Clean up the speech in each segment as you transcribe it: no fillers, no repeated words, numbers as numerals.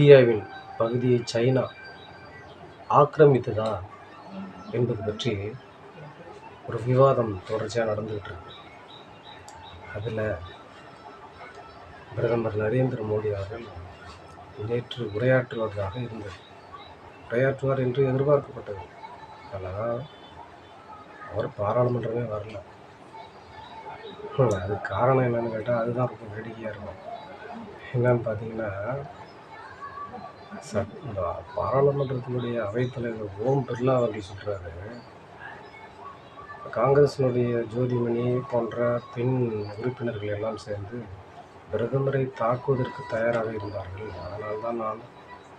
இந்தியாவின் பகுதியை சைனா ஆக்கிரமித்ததா என்பது பற்றி ஒரு விவாதம் தொடர்ச்சியாக நடந்துகிட்டு இருக்கு. அதில் பிரதமர் நரேந்திர மோடி அவர்கள் நேற்று உரையாற்றுவதாக இருந்தது. உரையாற்றுவார் என்று எதிர்பார்க்கப்பட்டது. ஆனால் அவர் பாராளுமன்றமே வரல. அதுக்கு காரணம் என்னன்னு கேட்டால் அதுதான் ரொம்ப வேடிக்கையாக இருக்கும். என்னன்னு பார்த்தீங்கன்னா, இந்த பாராளுமன்றத்தினுடைய அவைத்தலைவர் ஓம் பிர்லா அவர்கள் சொல்கிறாரு, காங்கிரஸினுடைய ஜோதிமணி போன்ற பெண் உறுப்பினர்கள் எல்லாம் சேர்ந்து பிரதமரை தாக்குவதற்கு தயாராக இருந்தார்கள். அதனால்தான் நான்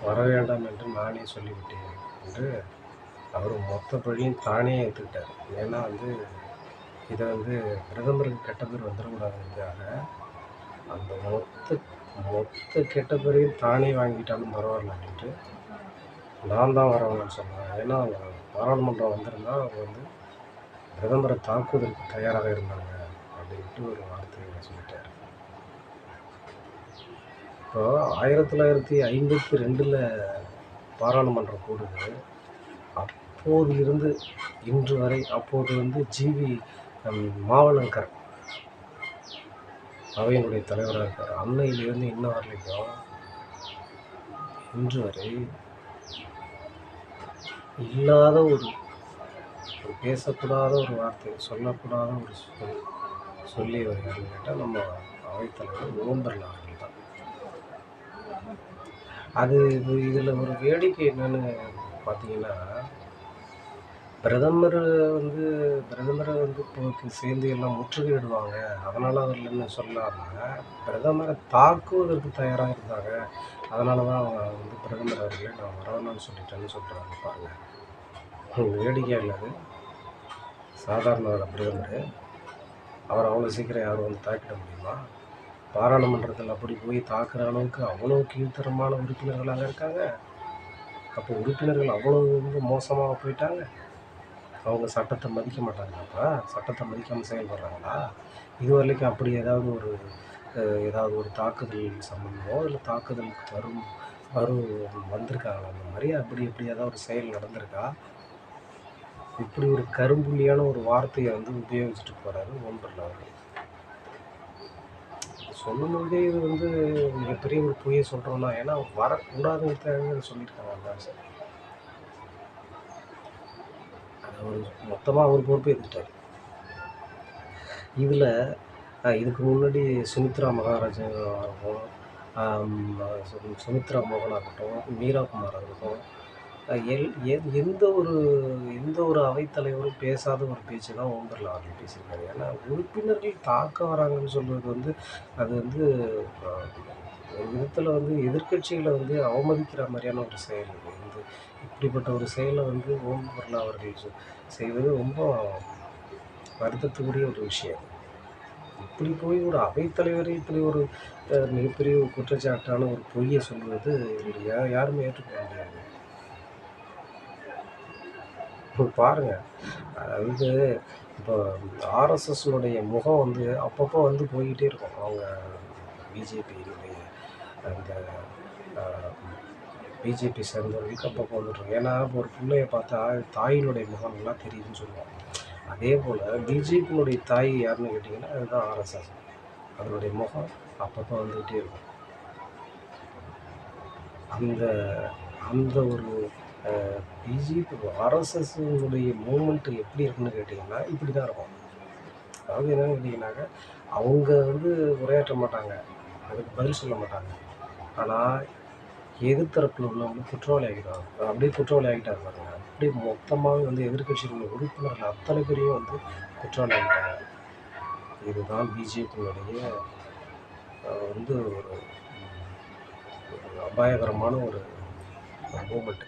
வர வேண்டாம் என்று நானே சொல்லிவிட்டேன் என்று அவர் மொத்த பழியும் தானே ஏற்றுக்கிட்டார். ஏன்னா இதை பிரதமருக்கு கெட்ட பேர் வந்துடக்கூடாதுங்கிறதுக்காக அந்த மொத்த கெட்ட பேரையும் தானே வாங்கிட்டாலும் பரவாயில்ல அப்படின்ட்டு நான் தான் வரவேன்னு சொன்னேன். ஏன்னா அவங்க பாராளுமன்றம் வந்திருந்தால் அவங்க பிரதமரை தாக்குவதற்கு தயாராக இருந்தாங்க அப்படின்ட்டு ஒரு வார்த்தையை சொல்லிட்டார். இப்போ 1952 பாராளுமன்றம் கூடுது. அப்போது இருந்து இன்று வரை அப்போது ஜிவி மாவளங்கர் அவையினுடைய தலைவராக இருக்கார். அன்னையிலிருந்து இன்ன வரலைக்கும் இன்று வரை இல்லாத ஒரு பேசக்கூடாத ஒரு வார்த்தை, சொல்லக்கூடாத ஒரு சொல்லி வருகிறார்கள் கேட்டால் நம்ம அவைத்தலைவர் ஓம் பிர்லா அவர்கள் தான். இதில் ஒரு வேடிக்கை என்னன்னு பார்த்தீங்கன்னா, பிரதமரை சேர்ந்து எல்லாம் முற்றுகையிடுவாங்க, அதனால் அவர்கள் என்ன சொல்லாமல் பிரதமரை தாக்குவதற்கு தயாராக இருந்தாங்க, அதனால தான் அவங்க பிரதமர் அவர்களே நான் வரவேணும்னு சொல்லிட்டேன்னு சொல்கிறாங்க. பாருங்கள், வேடிக்கையாக இல்லாது. சாதாரண பிரதமர் அவர் அவ்வளோ சீக்கிரம் யாரும் தாக்கிட முடியுமா? பாராளுமன்றத்தில் அப்படி போய் தாக்குற அளவுக்கு அவ்வளோ கீழ்த்தரமான உறுப்பினர்களாக இருக்காங்க. அப்போ உறுப்பினர்கள் அவ்வளோ மோசமாக போயிட்டாங்க. அவங்க சட்டத்தை மதிக்க மாட்டாங்களாப்பா? சட்டத்தை மதிக்காமல் செயல்படுறாங்களா? இதுவரைக்கும் அப்படி ஏதாவது ஒரு தாக்குதல் சம்பந்தமோ இல்லை தாக்குதலுக்கு வந்திருக்காங்களா? அந்த மாதிரி அப்படி ஏதாவது ஒரு செயல் நடந்திருக்கா? இப்படி ஒரு கரும்புள்ளியான ஒரு வார்த்தையை உபயோகிச்சுட்டு போகிறாரு ஓம் பிர்லா அவர்கள். சொல்லும்போதே இது மிகப்பெரிய ஒரு பொய்யை சொல்கிறோம்னா, ஏன்னா வரக்கூடாதுன்னு சொல்லியிருக்காங்க அந்த அரசு. அவர் மொத்தமாக அவர் பொறுப்பு எடுத்துட்டார். இதுக்கு முன்னாடி சுமித்ரா மகாராஜா ஆகட்டும், சுமித்ரா மோகனாக இருக்கட்டும், மீரா குமார் இருக்கட்டும், எந்த ஒரு அவைத்தலைவரும் பேசாத ஒரு பேச்சு தான் ஓம் பிர்லா அவர்கள் பேசியிருக்காரு. ஏன்னா உறுப்பினர்கள் தாக்க வராங்கன்னு சொல்வது அது ஒரு விதத்தில் எதிர்கட்சிகளை அவமதிக்கிற மாதிரியான ஒரு செயல். இப்படிப்பட்ட ஒரு செயலை ஓம் பிர்லா அவர்கள் செய்வது ரொம்ப வருத்தத்துக்குரிய ஒரு விஷயம். இப்படி போய் ஒரு அவைத்தலைவரை இப்படி ஒரு மிகப்பெரிய ஒரு குற்றச்சாட்டான ஒரு பொய்யை சொல்வது யாருமே ஏற்றுக்கொள்ள முடியாது. இப்போ பாருங்கள், இப்போ ஆர்எஸ்எஸ்னுடைய முகம் அப்பப்போ போய்கிட்டே இருக்கும். அவங்க பிஜேபியினுடைய அந்த பிஜேபி சேர்ந்தவர்களுக்கு அப்பப்போ வந்துட்டுருக்கும். ஏன்னா ஒரு பிள்ளையை பார்த்தா தாயினுடைய முகம் நல்லா தெரியுதுன்னு சொல்லுவோம். அதே போல் பிஜேபியினுடைய தாய் யாருன்னு கேட்டிங்கன்னா அதுதான் ஆர்எஸ்எஸ். அதனுடைய முகம் அப்பப்போ வந்துக்கிட்டே இருக்கும். அந்த ஒரு பிஜேபி ஆர்எஸ்எஸ்னுடைய மூமெண்ட்டு எப்படி இருக்குன்னு கேட்டிங்கன்னா இப்படி தான் இருக்கும். அதாவது என்னென்னு கேட்டிங்கன்னாக்கா, அவங்க உரையாற்ற மாட்டாங்க, அதுக்கு பதில் சொல்ல மாட்டாங்க. ஆனால் எதிர்த்தரப்பில் உள்ளவங்க குற்றவாளி ஆகிடுவாங்க. அப்படியே குற்றவாளி ஆகிட்டா இருப்பாங்க. அப்படியே மொத்தமாகவே எதிர்கட்சியில் உறுப்பினர்கள் அத்தனை பேரையும் குற்றவாளி ஆகிட்டாங்க. இதுதான் பிஜேபியினுடைய ஒரு அபாயகரமான ஒரு மூமெண்ட்.